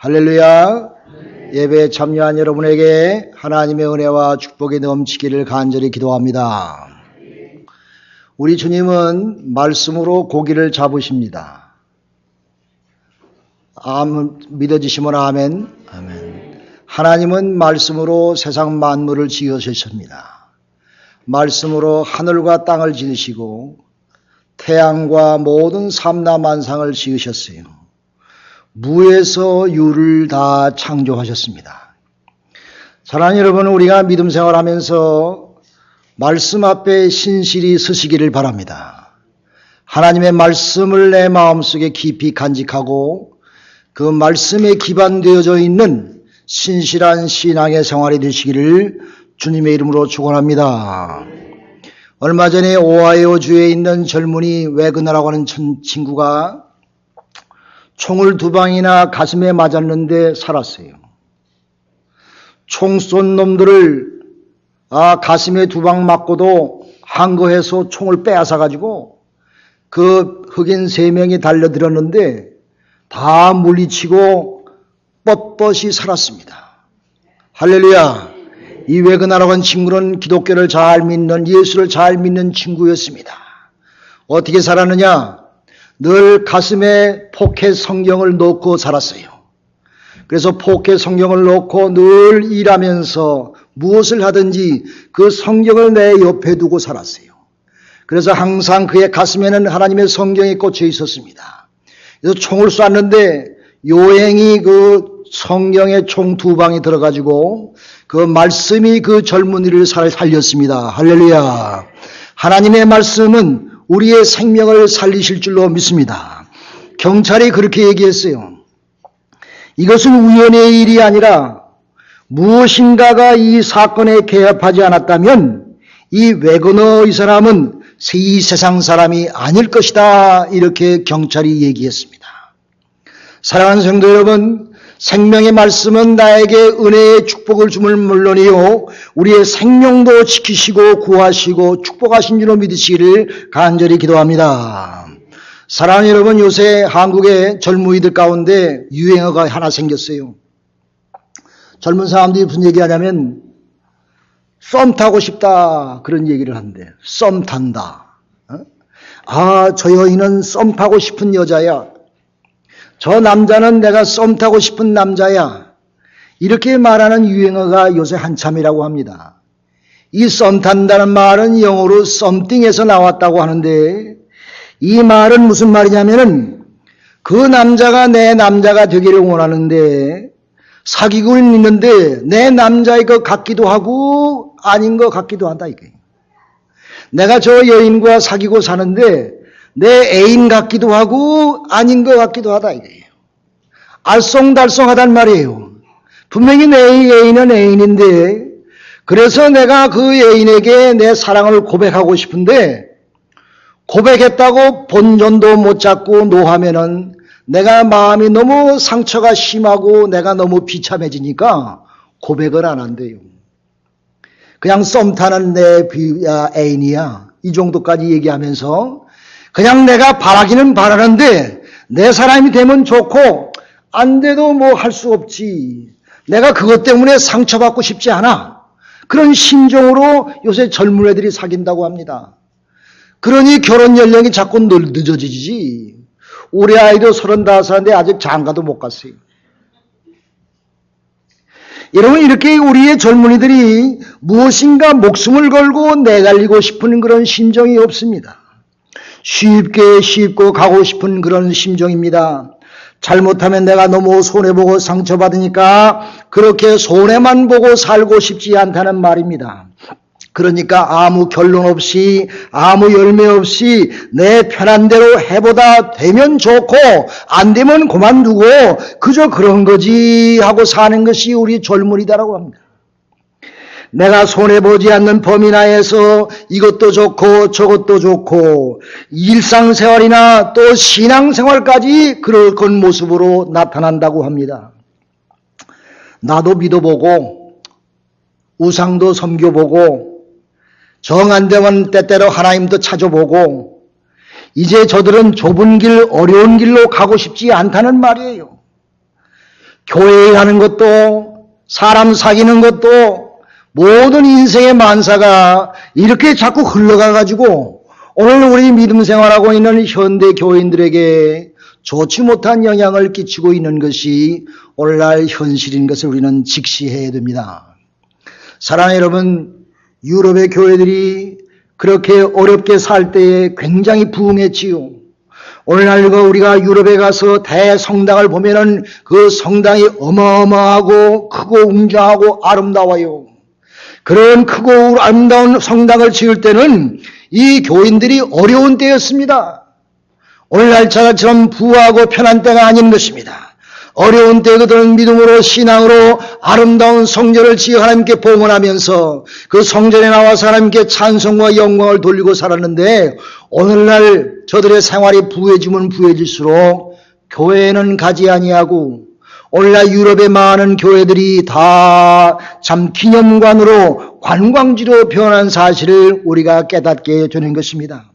할렐루야. 예배에 참여한 여러분에게 하나님의 은혜와 축복이 넘치기를 간절히 기도합니다. 우리 주님은 말씀으로 고기를 잡으십니다. 믿어지시면 아멘. 아멘. 하나님은 말씀으로 세상 만물을 지으셨습니다. 말씀으로 하늘과 땅을 지으시고 태양과 모든 삼라만상을 지으셨어요. 무에서 유를 다 창조하셨습니다. 사랑하는 여러분, 우리가 믿음 생활하면서 말씀 앞에 신실히 서시기를 바랍니다. 하나님의 말씀을 내 마음속에 깊이 간직하고 그 말씀에 기반되어져 있는 신실한 신앙의 생활이 되시기를 주님의 이름으로 축원합니다. 얼마 전에 오하이오주에 있는 젊은이 웨그너라고 하는 친구가 총을 2방이나 가슴에 맞았는데 살았어요. 총 쏜 놈들을 가슴에 2방 맞고도 항거해서 총을 빼앗아가지고 그 흑인 3명이 달려들었는데 다 물리치고 뻣뻣이 살았습니다. 할렐루야. 이 웨그너라고 하는 친구는 기독교를 잘 믿는, 예수를 잘 믿는 친구였습니다. 어떻게 살았느냐? 늘 가슴에 포켓 성경을 놓고 살았어요. 그래서 포켓 성경을 놓고 늘 일하면서 무엇을 하든지 그 성경을 내 옆에 두고 살았어요. 그래서 항상 그의 가슴에는 하나님의 성경이 꽂혀 있었습니다. 그래서 총을 쐈는데 요행이 그 성경에 총 2방이 들어가지고 그 말씀이 그 젊은이를 살렸습니다. 할렐루야. 하나님의 말씀은 우리의 생명을 살리실 줄로 믿습니다. 경찰이 그렇게 얘기했어요. 이것은 우연의 일이 아니라 무엇인가가 이 사건에 개입하지 않았다면 이 웨그너 이 사람은 이 세상 사람이 아닐 것이다. 이렇게 경찰이 얘기했습니다. 사랑하는 성도 여러분, 생명의 말씀은 나에게 은혜의 축복을 주물 물론이요 우리의 생명도 지키시고 구하시고 축복하신 줄로 믿으시기를 간절히 기도합니다. 사랑하는 여러분, 요새 한국의 젊은이들 가운데 유행어가 하나 생겼어요. 젊은 사람들이 무슨 얘기하냐면 썸 타고 싶다 그런 얘기를 한대. 썸 탄다. 저 여인은 썸 타고 싶은 여자야. 저 남자는 내가 썸 타고 싶은 남자야. 이렇게 말하는 유행어가 요새 한참이라고 합니다. 이 썸 탄다는 말은 영어로 something에서 나왔다고 하는데 이 말은 무슨 말이냐면은 그 남자가 내 남자가 되기를 원하는데 사귀고 있는데 내 남자의 것 같기도 하고 아닌 것 같기도 하다 이거예요. 내가 저 여인과 사귀고 사는데 내 애인 같기도 하고 아닌 것 같기도 하다 이거예요. 알쏭달쏭하단 말이에요. 분명히 내 애인은 애인인데 그래서 내가 그 애인에게 내 사랑을 고백하고 싶은데 고백했다고 본전도 못 잡고 노하면은 내가 마음이 너무 상처가 심하고 내가 너무 비참해지니까 고백을 안 한대요. 그냥 썸 타는 내 애인이야. 이 정도까지 얘기하면서 그냥 내가 바라기는 바라는데 내 사람이 되면 좋고 안 돼도 뭐 할 수 없지. 내가 그것 때문에 상처받고 싶지 않아. 그런 심정으로 요새 젊은 애들이 사귄다고 합니다. 그러니 결혼 연령이 자꾸 늦어지지. 우리 아이도 35살인데 아직 장가도 못 갔어요. 여러분, 이렇게 우리의 젊은이들이 무엇인가 목숨을 걸고 내달리고 싶은 그런 심정이 없습니다. 쉽고 가고 싶은 그런 심정입니다. 잘못하면 내가 너무 손해보고 상처받으니까 그렇게 손해만 보고 살고 싶지 않다는 말입니다. 그러니까 아무 결론 없이 아무 열매 없이 내 편한 대로 해보다 되면 좋고 안 되면 그만두고 그저 그런 거지 하고 사는 것이 우리 젊은이다라고 합니다. 내가 손해보지 않는 범위 내에서 이것도 좋고 저것도 좋고 일상생활이나 또 신앙생활까지 그런 모습으로 나타난다고 합니다. 나도 믿어보고 우상도 섬겨보고 정 안 되면 때때로 하나님도 찾아보고 이제 저들은 좁은 길 어려운 길로 가고 싶지 않다는 말이에요. 교회에 가는 것도, 사람 사귀는 것도, 모든 인생의 만사가 이렇게 자꾸 흘러가가지고 오늘 우리 믿음 생활하고 있는 현대 교인들에게 좋지 못한 영향을 끼치고 있는 것이 오늘날 현실인 것을 우리는 직시해야 됩니다. 사랑하는 여러분, 유럽의 교회들이 그렇게 어렵게 살 때에 굉장히 부흥했지요. 오늘날 우리가 유럽에 가서 대성당을 보면은 그 성당이 어마어마하고 크고 웅장하고 아름다워요. 그런 크고 아름다운 성당을 지을 때는 이 교인들이 어려운 때였습니다. 오늘날 저처럼 부하고 편한 때가 아닌 것입니다. 어려운 때 그들은 믿음으로 신앙으로 아름다운 성전을 지어 하나님께 봉헌하면서 그 성전에 나와서 하나님께 찬송과 영광을 돌리고 살았는데 오늘날 저들의 생활이 부해지면 부해질수록 교회에는 가지 아니하고 오늘날 유럽의 많은 교회들이 다 참 기념관으로 관광지로 변한 사실을 우리가 깨닫게 되는 것입니다.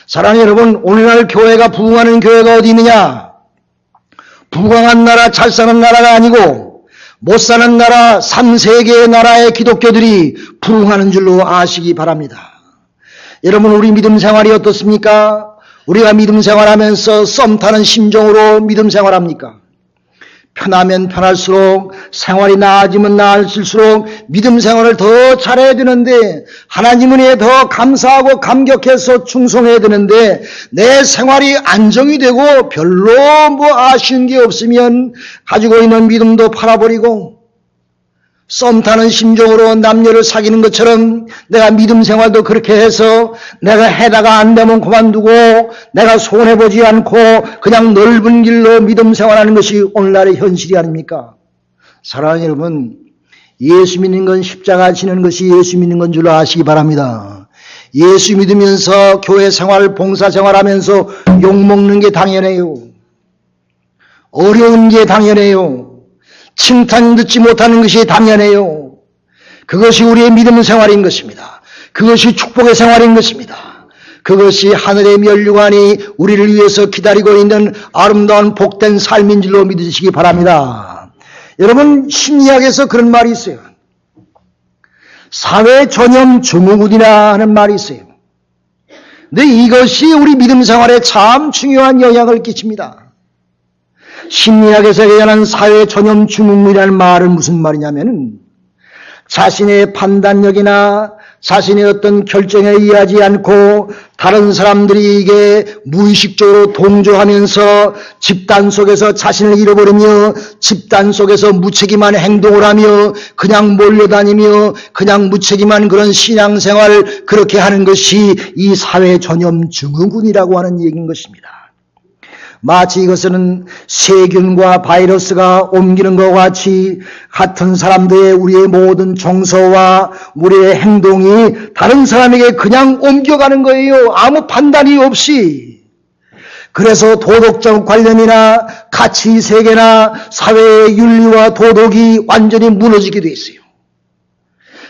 사랑하는 여러분, 오늘날 교회가 부흥하는 교회가 어디 있느냐? 부강한 나라, 잘 사는 나라가 아니고 못 사는 나라, 3세계의 나라의 기독교들이 부흥하는 줄로 아시기 바랍니다. 여러분, 우리 믿음 생활이 어떻습니까? 우리가 믿음 생활하면서 썸 타는 심정으로 믿음 생활합니까? 편하면 편할수록, 생활이 나아지면 나아질수록 믿음 생활을 더 잘해야 되는데, 하나님 은혜에 더 감사하고 감격해서 충성해야 되는데, 내 생활이 안정이 되고 별로 뭐 아쉬운 게 없으면 가지고 있는 믿음도 팔아버리고 썸 타는 심정으로 남녀를 사귀는 것처럼 내가 믿음 생활도 그렇게 해서 내가 해다가 안 되면 그만두고 내가 손해보지 않고 그냥 넓은 길로 믿음 생활하는 것이 오늘날의 현실이 아닙니까? 사랑하는 여러분, 예수 믿는 건 십자가 지는 것이 예수 믿는 건 줄 아시기 바랍니다. 예수 믿으면서 교회 생활, 봉사 생활하면서 욕먹는 게 당연해요. 어려운 게 당연해요. 칭찬 듣지 못하는 것이 당연해요. 그것이 우리의 믿음 생활인 것입니다. 그것이 축복의 생활인 것입니다. 그것이 하늘의 면류관이 우리를 위해서 기다리고 있는 아름다운 복된 삶인 줄로 믿으시기 바랍니다. 여러분, 심리학에서 그런 말이 있어요. 사회 전염 증후군이라 하는 말이 있어요. 근데 이것이 우리 믿음 생활에 참 중요한 영향을 끼칩니다. 심리학에서 얘기하는 사회 전염 증후군이라는 말은 무슨 말이냐면은 자신의 판단력이나 자신의 어떤 결정에 의하지 않고 다른 사람들이 이게 무의식적으로 동조하면서 집단 속에서 자신을 잃어버리며 집단 속에서 무책임한 행동을 하며 그냥 몰려다니며 그냥 무책임한 그런 신앙생활 그렇게 하는 것이 이 사회 전염 증후군이라고 하는 얘기인 것입니다. 마치 이것은 세균과 바이러스가 옮기는 것과 같이 같은 사람들의 우리의 모든 정서와 우리의 행동이 다른 사람에게 그냥 옮겨가는 거예요. 아무 판단이 없이. 그래서 도덕적 관련이나 가치 세계나 사회의 윤리와 도덕이 완전히 무너지게 돼 있어요.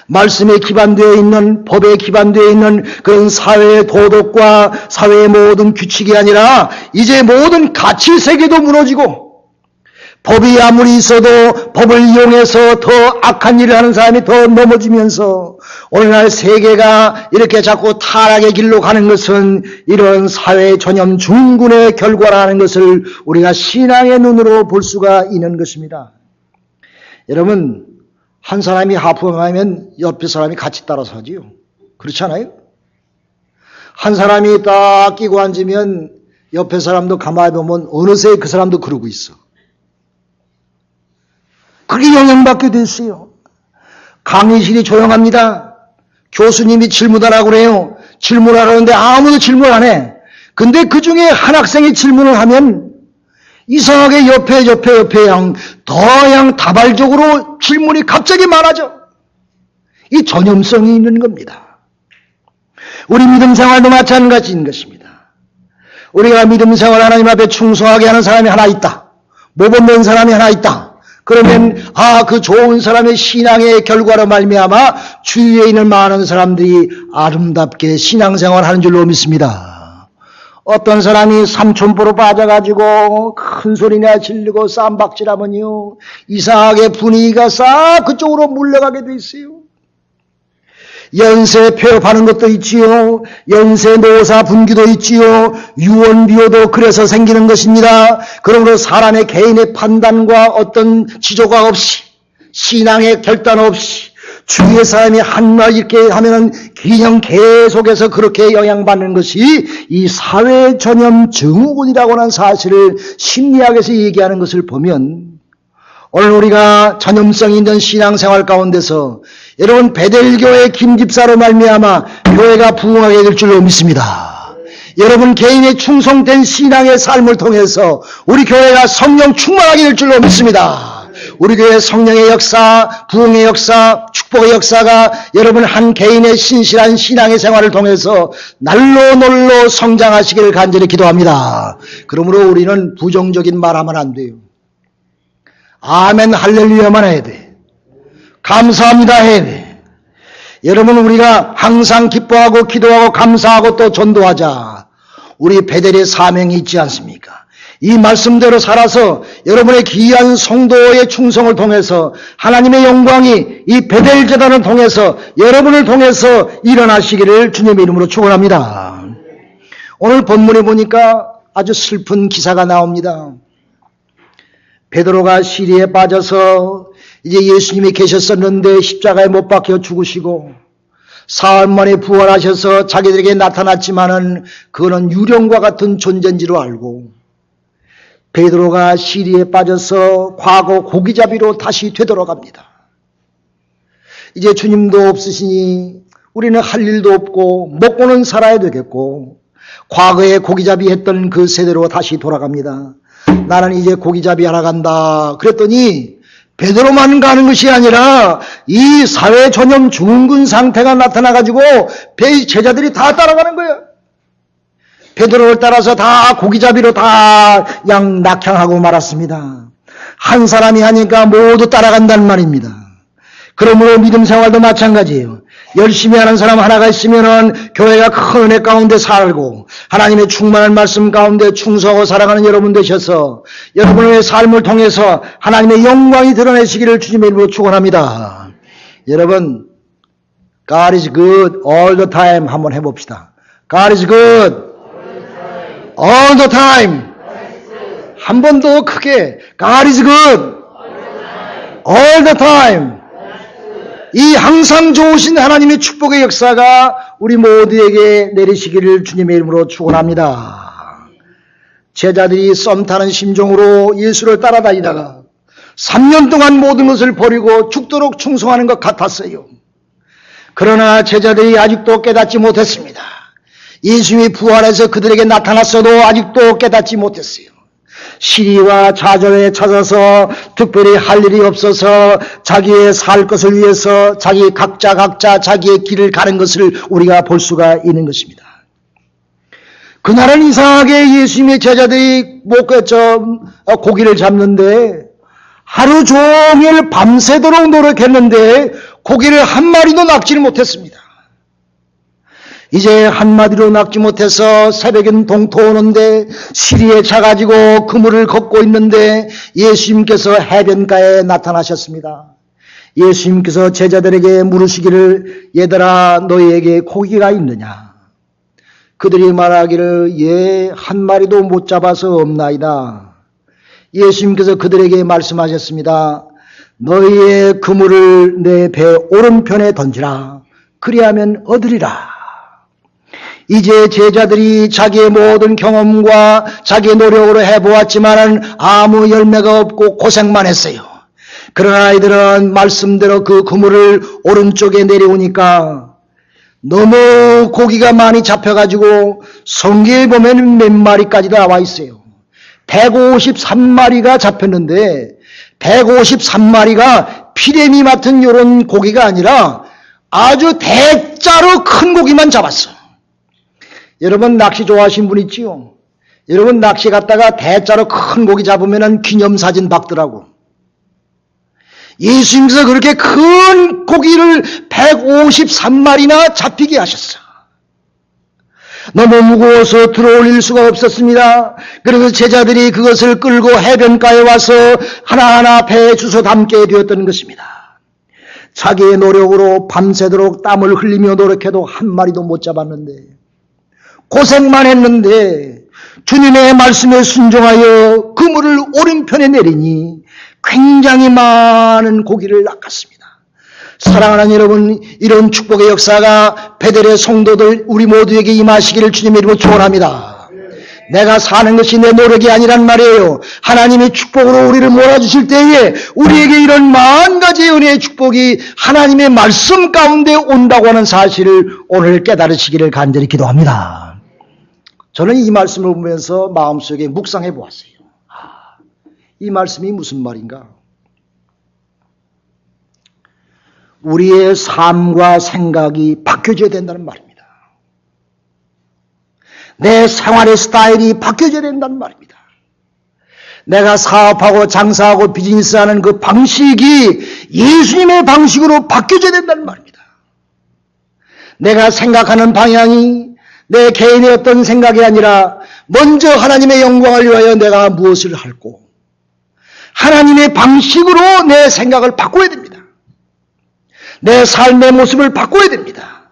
말씀에 기반되어 있는, 법에 기반되어 있는 그런 사회의 도덕과 사회의 모든 규칙이 아니라 이제 모든 가치 세계도 무너지고 법이 아무리 있어도 법을 이용해서 더 악한 일을 하는 사람이 더 넘어지면서 오늘날 세계가 이렇게 자꾸 타락의 길로 가는 것은 이런 사회 전염 증후군의 결과라는 것을 우리가 신앙의 눈으로 볼 수가 있는 것입니다. 여러분, 한 사람이 하품하면 옆에 사람이 같이 따라서 하지요. 그렇지 않아요? 한 사람이 딱 끼고 앉으면 옆에 사람도 가만히 보면 어느새 그 사람도 그러고 있어. 그게 영향받게 됐어요. 강의실이 조용합니다. 교수님이 질문하라고 그래요. 질문하라는데 아무도 질문 안 해. 근데 그 중에 한 학생이 질문을 하면 이상하게 옆에 더 다발적으로 질문이 갑자기 많아져. 이 전염성이 있는 겁니다. 우리 믿음 생활도 마찬가지인 것입니다. 우리가 믿음 생활 하나님 앞에 충성하게 하는 사람이 하나 있다. 모범된 사람이 하나 있다. 그러면 그 좋은 사람의 신앙의 결과로 말미암아 주위에 있는 많은 사람들이 아름답게 신앙생활하는 줄로 믿습니다. 어떤 사람이 삼촌보로 빠져가지고 큰 소리나 지르고 쌈박질하면요 이상하게 분위기가 싹 그쪽으로 물러가게 돼 있어요. 연쇄 폐업하는 것도 있지요. 연쇄 노사 분규도 있지요. 유언비어도 그래서 생기는 것입니다. 그러므로 사람의 개인의 판단과 어떤 지조가 없이, 신앙의 결단 없이 주위의 사람이 한말 이렇게 하면은 그냥 계속해서 그렇게 영향받는 것이 이 사회 전염 증후군이라고 하는 사실을 심리학에서 얘기하는 것을 보면, 오늘 우리가 전염성 있는 신앙생활 가운데서 여러분 베델교회 김집사로 말미암아 교회가 부흥하게 될 줄로 믿습니다. 여러분 개인의 충성된 신앙의 삶을 통해서 우리 교회가 성령 충만하게 될 줄로 믿습니다. 우리 교회 성령의 역사, 부흥의 역사, 축복의 역사가 여러분 한 개인의 신실한 신앙의 생활을 통해서 날로 놀로 성장하시기를 간절히 기도합니다. 그러므로 우리는 부정적인 말하면 안 돼요. 아멘 할렐루야만 해야 돼. 감사합니다 해야 돼. 여러분 우리가 항상 기뻐하고 기도하고 감사하고 또 전도하자. 우리 베델의 사명이 있지 않습니까? 이 말씀대로 살아서 여러분의 귀한 성도의 충성을 통해서 하나님의 영광이 이 베델 제단을 통해서 여러분을 통해서 일어나시기를 주님의 이름으로 축원합니다. 오늘 본문에 보니까 아주 슬픈 기사가 나옵니다. 베드로가 시리에 빠져서 이제 예수님이 계셨었는데 십자가에 못 박혀 죽으시고 사흘 만에 부활하셔서 자기들에게 나타났지만은 그거는 유령과 같은 존재인지로 알고 베드로가 시리에 빠져서 과거 고기잡이로 다시 되돌아갑니다. 이제 주님도 없으시니 우리는 할 일도 없고 먹고는 살아야 되겠고 과거에 고기잡이 했던 그 세대로 다시 돌아갑니다. 나는 이제 고기잡이 하러 간다. 그랬더니 베드로만 가는 것이 아니라 이 사회 전염 증후군 상태가 나타나가지고 제자들이 다 따라가는 거예요. 베드로를 따라서 다 고기잡이로 다 낙향하고 말았습니다. 한 사람이 하니까 모두 따라간다는 말입니다. 그러므로 믿음 생활도 마찬가지예요. 열심히 하는 사람 하나가 있으면은 교회가 큰 은혜 가운데 살고 하나님의 충만한 말씀 가운데 충성하고 살아가는 여러분 되셔서 여러분의 삶을 통해서 하나님의 영광이 드러내시기를 주님의 이름으로 축원합니다. 여러분, God is good all the time 한번 해봅시다. God is good all the time. 한 번 더 크게 God is good all the time. 이 항상 좋으신 하나님의 축복의 역사가 우리 모두에게 내리시기를 주님의 이름으로 축원합니다. 제자들이 썸 타는 심정으로 예수를 따라다니다가 3년 동안 모든 것을 버리고 죽도록 충성하는 것 같았어요. 그러나 제자들이 아직도 깨닫지 못했습니다. 예수님이 부활해서 그들에게 나타났어도 아직도 깨닫지 못했어요. 시리와 좌절에 찾아서 특별히 할 일이 없어서 자기의 살 것을 위해서 자기 각자 자기의 길을 가는 것을 우리가 볼 수가 있는 것입니다. 그날은 이상하게 예수님의 제자들이 고기를 잡는데 하루 종일 밤새도록 노력했는데 고기를 한 마리도 낚지를 못했습니다. 이제 한마디로 낚지 못해서 새벽엔 동토 오는데 시리에 차가지고 그물을 걷고 있는데 예수님께서 해변가에 나타나셨습니다. 예수님께서 제자들에게 물으시기를 얘들아 너희에게 고기가 있느냐? 그들이 말하기를 예 한 마리도 못 잡아서 없나이다. 예수님께서 그들에게 말씀하셨습니다. 너희의 그물을 내 배 오른편에 던지라. 그리하면 얻으리라. 이제 제자들이 자기의 모든 경험과 자기의 노력으로 해보았지만은 아무 열매가 없고 고생만 했어요. 그러나 아이들은 말씀대로 그 그물을 오른쪽에 내려오니까 너무 고기가 많이 잡혀가지고 성경에 보면 몇 마리까지 나와 있어요. 153마리가 잡혔는데 153마리가 피레미 맡은 이런 고기가 아니라 아주 대자로 큰 고기만 잡았어. 여러분 낚시 좋아하시는 분 있지요? 여러분 낚시 갔다가 대자로 큰 고기 잡으면 기념사진 박더라고. 예수님께서 그렇게 큰 고기를 153마리나 잡히게 하셨어. 너무 무거워서 들어올릴 수가 없었습니다. 그래서 제자들이 그것을 끌고 해변가에 와서 하나하나 배에 주워 담게 되었던 것입니다. 자기의 노력으로 밤새도록 땀을 흘리며 노력해도 한 마리도 못 잡았는데, 고생만 했는데 주님의 말씀에 순종하여 그물을 오른편에 내리니 굉장히 많은 고기를 낚았습니다. 사랑하는 여러분, 이런 축복의 역사가 베델의 성도들 우리 모두에게 임하시기를 주님의 이름으로 축원합니다. 내가 사는 것이 내 노력이 아니란 말이에요. 하나님의 축복으로 우리를 몰아주실 때에 우리에게 이런 만 가지의 은혜의 축복이 하나님의 말씀 가운데 온다고 하는 사실을 오늘 깨달으시기를 간절히 기도합니다. 저는 이 말씀을 보면서 마음속에 묵상해 보았어요. 이 말씀이 무슨 말인가? 우리의 삶과 생각이 바뀌어져야 된다는 말입니다. 내 생활의 스타일이 바뀌어져야 된다는 말입니다. 내가 사업하고 장사하고 비즈니스하는 그 방식이 예수님의 방식으로 바뀌어져야 된다는 말입니다. 내가 생각하는 방향이 내 개인의 어떤 생각이 아니라 먼저 하나님의 영광을 위하여 내가 무엇을 할고 하나님의 방식으로 내 생각을 바꿔야 됩니다. 내 삶의 모습을 바꿔야 됩니다.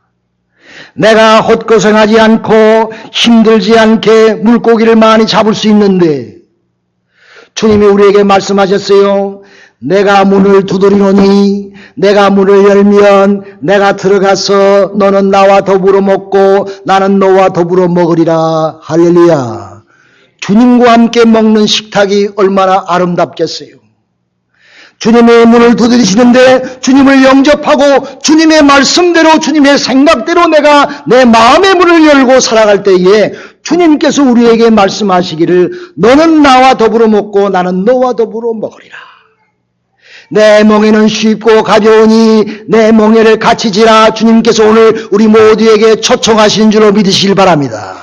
내가 헛고생하지 않고 힘들지 않게 물고기를 많이 잡을 수 있는데 주님이 우리에게 말씀하셨어요. 내가 문을 두드리노니 내가 문을 열면 내가 들어가서 너는 나와 더불어 먹고 나는 너와 더불어 먹으리라. 할렐루야. 주님과 함께 먹는 식탁이 얼마나 아름답겠어요. 주님의 문을 두드리시는데 주님을 영접하고 주님의 말씀대로 주님의 생각대로 내가 내 마음의 문을 열고 살아갈 때에 주님께서 우리에게 말씀하시기를 너는 나와 더불어 먹고 나는 너와 더불어 먹으리라. 내 멍에는 쉽고 가벼우니 내 멍에를 같이 지라. 주님께서 오늘 우리 모두에게 초청하신 줄로 믿으시길 바랍니다.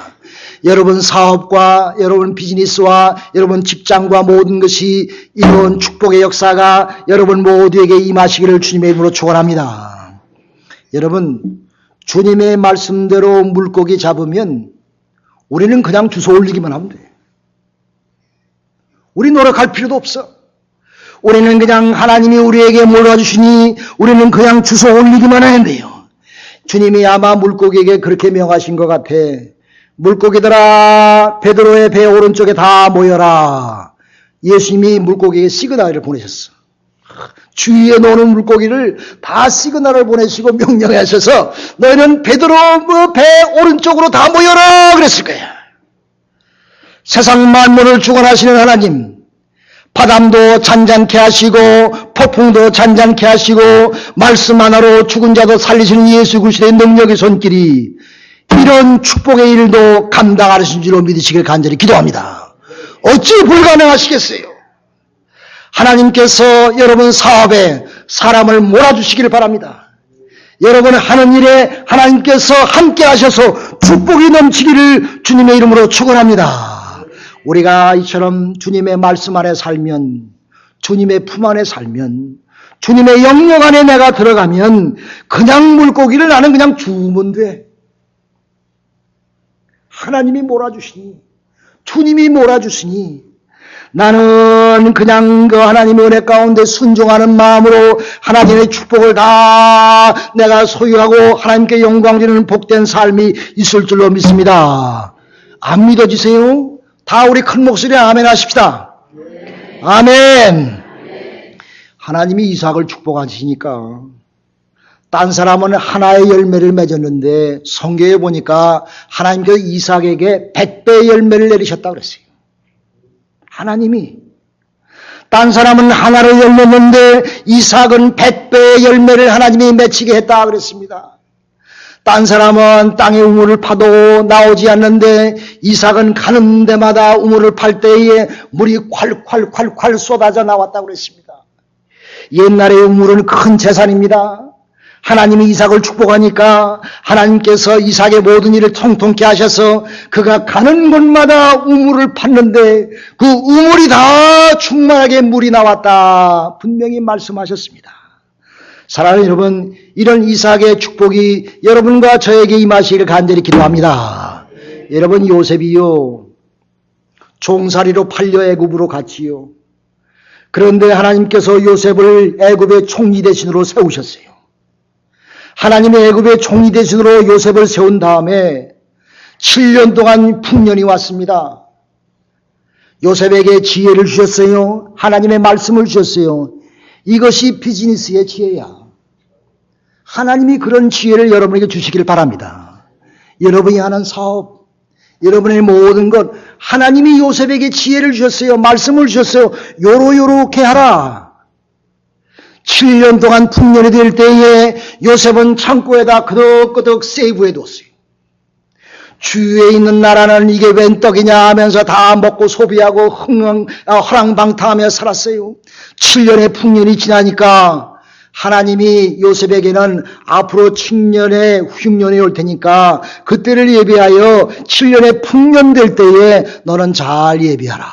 여러분 사업과 여러분 비즈니스와 여러분 직장과 모든 것이 이런 축복의 역사가 여러분 모두에게 임하시기를 주님의 이름으로 축원합니다. 여러분 주님의 말씀대로 물고기 잡으면 우리는 그냥 주워 올리기만 하면 돼. 우리 노력할 필요도 없어. 우리는 그냥 하나님이 우리에게 몰아주시니 우리는 그냥 주워 올리기만 하면 돼요. 주님이 아마 물고기에게 그렇게 명하신 것 같아. 물고기들아 베드로의 배 오른쪽에 다 모여라. 예수님이 물고기에게 시그널을 보내셨어. 주위에 노는 물고기를 다 시그널을 보내시고 명령하셔서 너희는 베드로 배 오른쪽으로 다 모여라 그랬을 거야. 세상 만물을 주관하시는 하나님, 바람도 잔잔케 하시고 폭풍도 잔잔케 하시고 말씀 하나로 죽은 자도 살리시는 예수 그리스도의 능력의 손길이 이런 축복의 일도 감당하신 줄로 믿으시길 간절히 기도합니다. 어찌 불가능하시겠어요? 하나님께서 여러분 사업에 사람을 몰아주시기를 바랍니다. 여러분 하는 일에 하나님께서 함께 하셔서 축복이 넘치기를 주님의 이름으로 축원합니다. 우리가 이처럼 주님의 말씀 안에 살면, 주님의 품 안에 살면, 주님의 영역 안에 내가 들어가면 그냥 물고기를 나는 그냥 주우면 돼. 하나님이 몰아주시니, 주님이 몰아주시니 나는 그냥 그 하나님의 은혜 가운데 순종하는 마음으로 하나님의 축복을 다 내가 소유하고 하나님께 영광 드리는 복된 삶이 있을 줄로 믿습니다. 안 믿어지세요? 다 우리 큰 목소리에 아멘 하십시다. 아멘. 하나님이 이삭을 축복하시니까 딴 사람은 하나의 열매를 맺었는데 성경에 보니까 하나님께서 이삭에게 100배의 열매를 내리셨다고 그랬어요. 하나님이. 딴 사람은 하나를 열렸는데 이삭은 100배의 열매를 하나님이 맺히게 했다 그랬습니다. 딴 사람은 땅에 우물을 파도 나오지 않는데 이삭은 가는 데마다 우물을 팔 때에 물이 콸콸콸콸 쏟아져 나왔다고 그랬습니다. 옛날의 우물은 큰 재산입니다. 하나님이 이삭을 축복하니까 하나님께서 이삭의 모든 일을 통통케 하셔서 그가 가는 곳마다 우물을 팠는데 그 우물이 다 충만하게 물이 나왔다. 분명히 말씀하셨습니다. 사랑하는 여러분, 이런 이삭의 축복이 여러분과 저에게 임하시기를 간절히 기도합니다. 여러분, 요셉이요, 종살이로 팔려 애굽으로 갔지요. 그런데 하나님께서 요셉을 애굽의 총리 대신으로 세우셨어요. 하나님의 애굽의 총리 대신으로 요셉을 세운 다음에 7년 동안 풍년이 왔습니다. 요셉에게 지혜를 주셨어요. 하나님의 말씀을 주셨어요. 이것이 비즈니스의 지혜야. 하나님이 그런 지혜를 여러분에게 주시길 바랍니다. 여러분이 하는 사업, 여러분의 모든 것, 하나님이 요셉에게 지혜를 주셨어요. 말씀을 주셨어요. 요렇게 하라. 7년 동안 풍년이 될 때에 요셉은 창고에다 끄덕끄덕 세이브해 뒀어요. 주위에 있는 나라는 이게 웬 떡이냐 하면서 다 먹고 소비하고 허랑방탕하며 살았어요. 7년의 풍년이 지나니까 하나님이 요셉에게는 앞으로 7년의 흉년이 올 테니까 그때를 예비하여 7년의 풍년 될 때에 너는 잘 예비하라.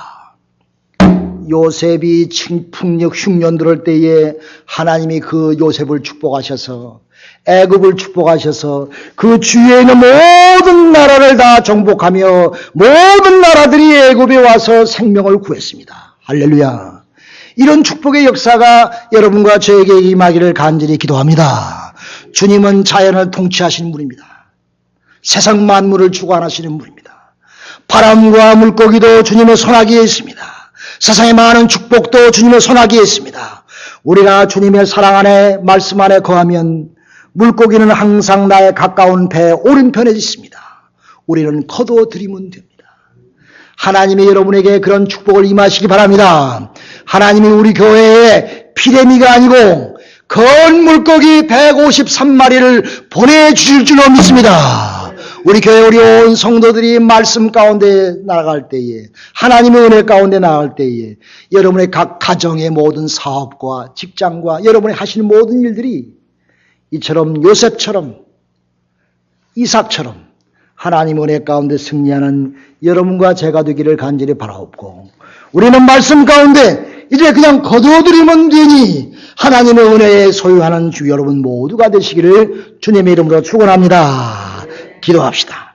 요셉이 풍년 흉년 들을 때에 하나님이 그 요셉을 축복하셔서 애굽을 축복하셔서 그 주위에 있는 모든 나라를 다 정복하며 모든 나라들이 애굽에 와서 생명을 구했습니다. 할렐루야. 이런 축복의 역사가 여러분과 저에게 임하기를 간절히 기도합니다. 주님은 자연을 통치하시는 분입니다. 세상 만물을 주관하시는 분입니다. 바람과 물고기도 주님의 손아귀에 있습니다. 세상의 많은 축복도 주님의 손아귀에 있습니다. 우리가 주님의 사랑 안에 말씀 안에 거하면 물고기는 항상 나의 가까운 배 오른편에 있습니다. 우리는 거둬들이면 됩니다. 하나님이 여러분에게 그런 축복을 임하시기 바랍니다. 하나님이 우리 교회에 피레미가 아니고 건 물고기 153마리를 보내주실 줄로 믿습니다. 우리 교회 우리 온 성도들이 말씀 가운데 나아갈 때에, 하나님의 은혜 가운데 나아갈 때에 여러분의 각 가정의 모든 사업과 직장과 여러분이 하시는 모든 일들이 이처럼 요셉처럼 이삭처럼 하나님 은혜 가운데 승리하는 여러분과 제가 되기를 간절히 바라옵고, 우리는 말씀 가운데 이제 그냥 거둬들이면 되니 하나님의 은혜에 소유하는 주 여러분 모두가 되시기를 주님의 이름으로 축원합니다. 기도합시다.